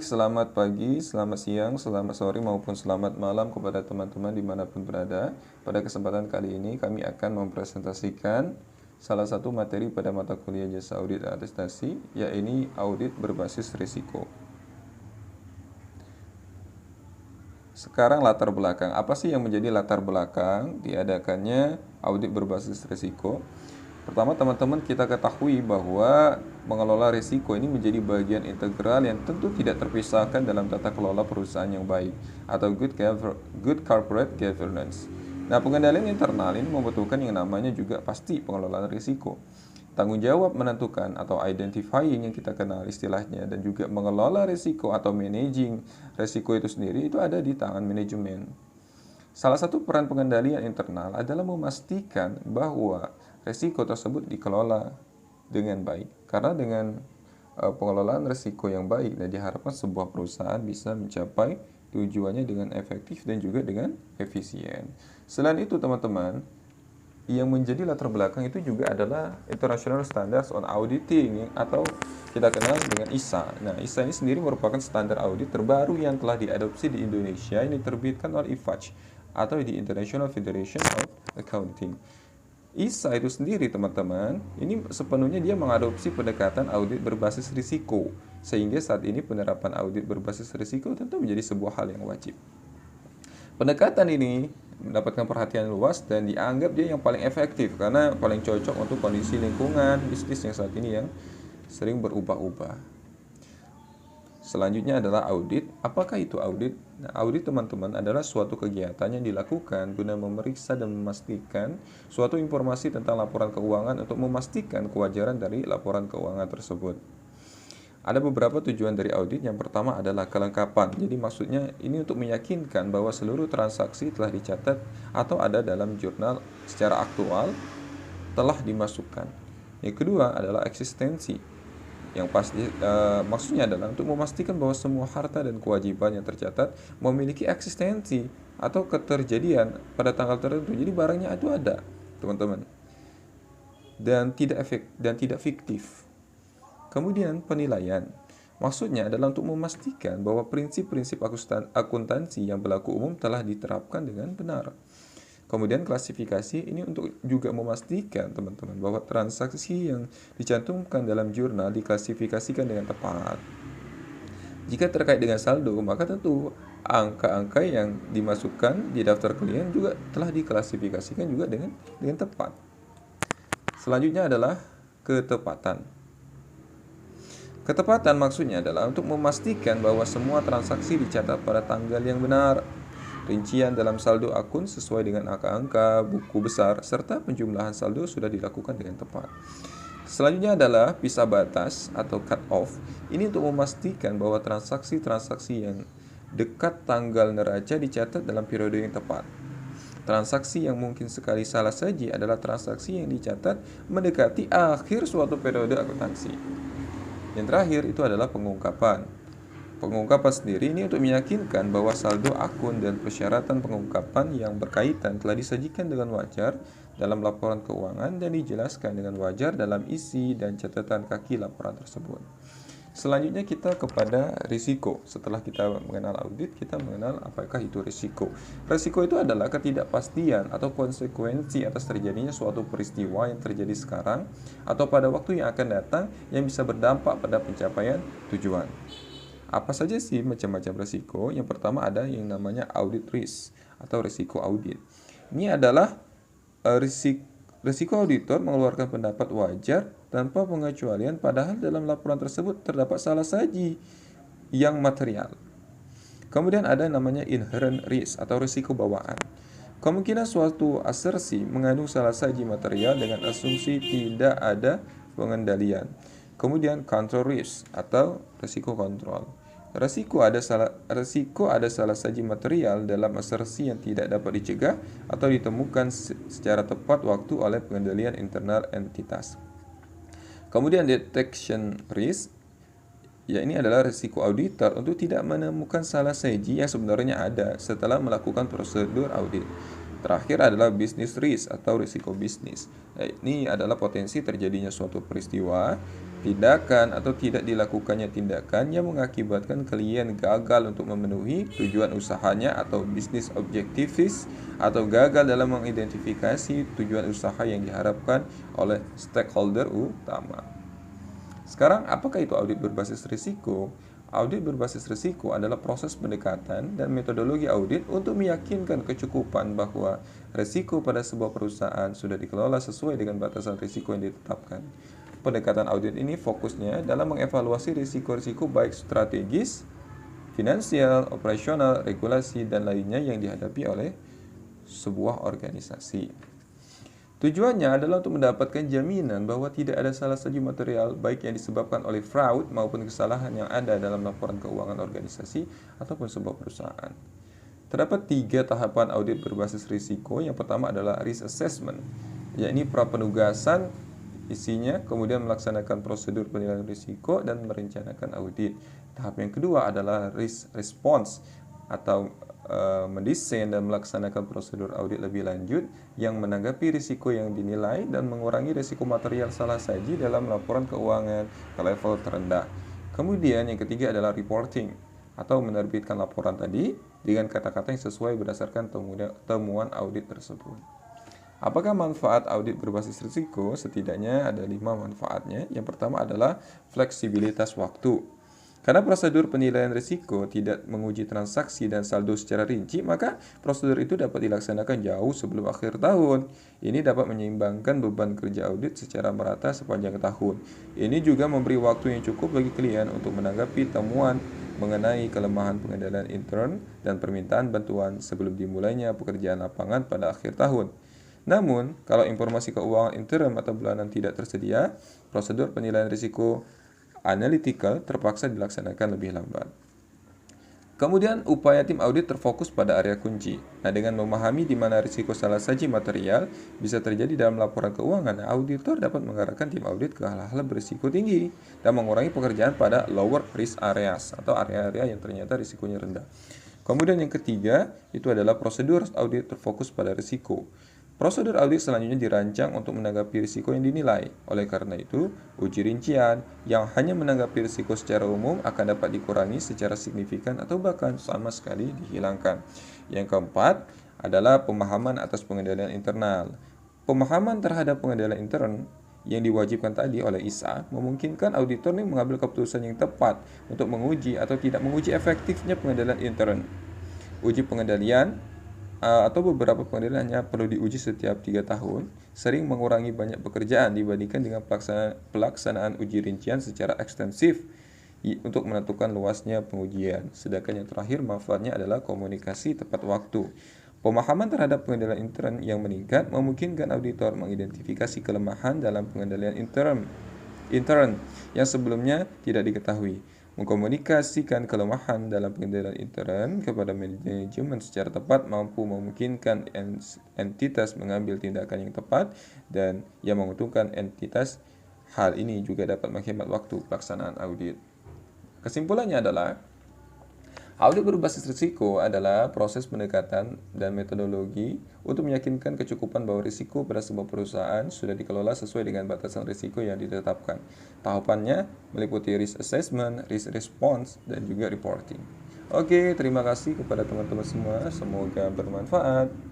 Selamat pagi, selamat siang, selamat sore, maupun selamat malam kepada teman-teman dimanapun berada. Pada kesempatan kali ini kami akan mempresentasikan salah satu materi pada mata kuliah jasa audit dan atestasi, yaitu audit berbasis risiko. Sekarang latar belakang, apa sih yang menjadi latar belakang diadakannya audit berbasis risiko? Pertama, teman-teman, kita ketahui bahwa mengelola risiko ini menjadi bagian integral yang tentu tidak terpisahkan dalam tata kelola perusahaan yang baik atau good corporate governance. Nah, pengendalian internal ini membutuhkan yang namanya juga pasti pengelolaan risiko. Tanggung jawab menentukan atau identifying yang kita kenal istilahnya, dan juga mengelola risiko atau managing risiko itu sendiri itu ada di tangan manajemen. Salah satu peran pengendalian internal adalah memastikan bahwa risiko tersebut dikelola dengan baik. Karena dengan pengelolaan risiko yang baik, dan diharapkan sebuah perusahaan bisa mencapai tujuannya dengan efektif dan juga dengan efisien. Selain itu, teman-teman, yang menjadi latar belakang itu juga adalah International Standards on Auditing atau kita kenal dengan ISA. Nah, ISA ini sendiri merupakan standar audit terbaru yang telah diadopsi di Indonesia, yang diterbitkan oleh IFAC atau di International Federation of Accounting. ISA itu sendiri, teman-teman, ini sepenuhnya dia mengadopsi pendekatan audit berbasis risiko, sehingga saat ini penerapan audit berbasis risiko tentu menjadi sebuah hal yang wajib. Pendekatan ini mendapatkan perhatian luas dan dianggap dia yang paling efektif karena paling cocok untuk kondisi lingkungan bisnis yang saat ini yang sering berubah-ubah. Selanjutnya adalah audit. Apakah itu audit? Nah, audit, teman-teman, adalah suatu kegiatan yang dilakukan guna memeriksa dan memastikan suatu informasi tentang laporan keuangan untuk memastikan kewajaran dari laporan keuangan tersebut. Ada beberapa tujuan dari audit. Yang pertama adalah kelengkapan. Jadi maksudnya ini untuk meyakinkan bahwa seluruh transaksi telah dicatat atau ada dalam jurnal secara aktual telah dimasukkan. Yang kedua adalah eksistensi. Yang pasti maksudnya adalah untuk memastikan bahwa semua harta dan kewajiban yang tercatat memiliki eksistensi atau keterjadian pada tanggal tertentu. Jadi barangnya itu ada, teman-teman. Dan tidak fiktif. Kemudian penilaian. Maksudnya adalah untuk memastikan bahwa prinsip-prinsip akuntansi yang berlaku umum telah diterapkan dengan benar. Kemudian klasifikasi ini untuk juga memastikan, teman-teman, bahwa transaksi yang dicantumkan dalam jurnal diklasifikasikan dengan tepat. Jika terkait dengan saldo, maka tentu angka-angka yang dimasukkan di daftar klien juga telah diklasifikasikan juga dengan tepat. Selanjutnya adalah ketepatan. Ketepatan maksudnya adalah untuk memastikan bahwa semua transaksi dicatat pada tanggal yang benar. Rincian dalam saldo akun sesuai dengan angka-angka buku besar, serta penjumlahan saldo sudah dilakukan dengan tepat. Selanjutnya adalah pisah batas atau cut off. Ini untuk memastikan bahwa transaksi-transaksi yang dekat tanggal neraca dicatat dalam periode yang tepat. Transaksi yang mungkin sekali salah saji adalah transaksi yang dicatat mendekati akhir suatu periode akuntansi. Yang terakhir itu adalah pengungkapan. Pengungkapan sendiri ini untuk meyakinkan bahwa saldo akun dan persyaratan pengungkapan yang berkaitan telah disajikan dengan wajar dalam laporan keuangan dan dijelaskan dengan wajar dalam isi dan catatan kaki laporan tersebut. Selanjutnya kita kepada risiko. Setelah kita mengenal audit, kita mengenal apakah itu risiko. Risiko itu adalah ketidakpastian atau konsekuensi atas terjadinya suatu peristiwa yang terjadi sekarang atau pada waktu yang akan datang yang bisa berdampak pada pencapaian tujuan. Apa saja sih macam-macam risiko? Yang pertama ada yang namanya audit risk atau risiko audit. Ini adalah risiko auditor mengeluarkan pendapat wajar tanpa pengecualian, padahal dalam laporan tersebut terdapat salah saji yang material. Kemudian ada yang namanya inherent risk atau risiko bawaan. Kemungkinan suatu asersi mengandung salah saji material dengan asumsi tidak ada pengendalian. Kemudian control risk atau risiko kontrol. Risiko ada salah saji material dalam asersi yang tidak dapat dicegah atau ditemukan secara tepat waktu oleh pengendalian internal entitas. Kemudian detection risk, ya ini adalah risiko auditor untuk tidak menemukan salah saji yang sebenarnya ada setelah melakukan prosedur audit. Terakhir adalah business risk atau risiko bisnis. Ini adalah potensi terjadinya suatu peristiwa tindakan atau tidak dilakukannya tindakan yang mengakibatkan klien gagal untuk memenuhi tujuan usahanya atau bisnis objectives, atau gagal dalam mengidentifikasi tujuan usaha yang diharapkan oleh stakeholder utama. Sekarang, apakah itu audit berbasis risiko? Audit berbasis risiko adalah proses pendekatan dan metodologi audit untuk meyakinkan kecukupan bahwa risiko pada sebuah perusahaan sudah dikelola sesuai dengan batasan risiko yang ditetapkan. Pendekatan audit ini fokusnya dalam mengevaluasi risiko-risiko baik strategis, finansial, operasional, regulasi, dan lainnya yang dihadapi oleh sebuah organisasi. Tujuannya adalah untuk mendapatkan jaminan bahwa tidak ada salah satu material baik yang disebabkan oleh fraud maupun kesalahan yang ada dalam laporan keuangan organisasi ataupun sebuah perusahaan. Terdapat 3 tahapan audit berbasis risiko. Yang pertama adalah risk assessment, yakni prapenugasan isinya, kemudian melaksanakan prosedur penilaian risiko dan merencanakan audit. Tahap yang kedua adalah risk response atau mendesain dan melaksanakan prosedur audit lebih lanjut yang menanggapi risiko yang dinilai dan mengurangi risiko material salah saji dalam laporan keuangan ke level terendah. Kemudian yang ketiga adalah reporting atau menerbitkan laporan tadi dengan kata-kata yang sesuai berdasarkan temuan audit tersebut. Apakah manfaat audit berbasis risiko? Setidaknya ada 5 manfaatnya. Yang pertama adalah fleksibilitas waktu. Karena prosedur penilaian risiko tidak menguji transaksi dan saldo secara rinci, maka prosedur itu dapat dilaksanakan jauh sebelum akhir tahun. Ini dapat menyeimbangkan beban kerja audit secara merata sepanjang tahun. Ini juga memberi waktu yang cukup bagi klien untuk menanggapi temuan mengenai kelemahan pengendalian intern dan permintaan bantuan sebelum dimulainya pekerjaan lapangan pada akhir tahun. Namun, kalau informasi keuangan interim atau bulanan tidak tersedia, prosedur penilaian risiko analytical terpaksa dilaksanakan lebih lambat. Kemudian, upaya tim audit terfokus pada area kunci. Nah, dengan memahami di mana risiko salah saji material bisa terjadi dalam laporan keuangan, auditor dapat mengarahkan tim audit ke hal-hal berisiko tinggi dan mengurangi pekerjaan pada lower risk areas atau area-area yang ternyata risikonya rendah. Kemudian yang ketiga, itu adalah prosedur audit terfokus pada risiko. Prosedur audit selanjutnya dirancang untuk menanggapi risiko yang dinilai. Oleh karena itu, uji rincian yang hanya menanggapi risiko secara umum akan dapat dikurangi secara signifikan atau bahkan sama sekali dihilangkan. Yang keempat adalah pemahaman atas pengendalian internal. Pemahaman terhadap pengendalian intern yang diwajibkan tadi oleh ISA memungkinkan auditor ini mengambil keputusan yang tepat untuk menguji atau tidak menguji efektifnya pengendalian intern. Uji pengendalian atau beberapa pengendalian hanya perlu diuji setiap 3 tahun, sering mengurangi banyak pekerjaan dibandingkan dengan pelaksanaan uji rincian secara ekstensif untuk menentukan luasnya pengujian. Sedangkan yang terakhir manfaatnya adalah komunikasi tepat waktu. Pemahaman terhadap pengendalian intern yang meningkat memungkinkan auditor mengidentifikasi kelemahan dalam pengendalian intern yang sebelumnya tidak diketahui, mengkomunikasikan kelemahan dalam pengendalian intern kepada manajemen secara tepat mampu memungkinkan entitas mengambil tindakan yang tepat dan yang menguntungkan entitas. Hal ini juga dapat menghemat waktu pelaksanaan audit. Kesimpulannya adalah audit berbasis risiko adalah proses pendekatan dan metodologi untuk meyakinkan kecukupan bahwa risiko pada sebuah perusahaan sudah dikelola sesuai dengan batasan risiko yang ditetapkan. Tahapannya meliputi risk assessment, risk response, dan juga reporting. Oke, terima kasih kepada teman-teman semua. Semoga bermanfaat.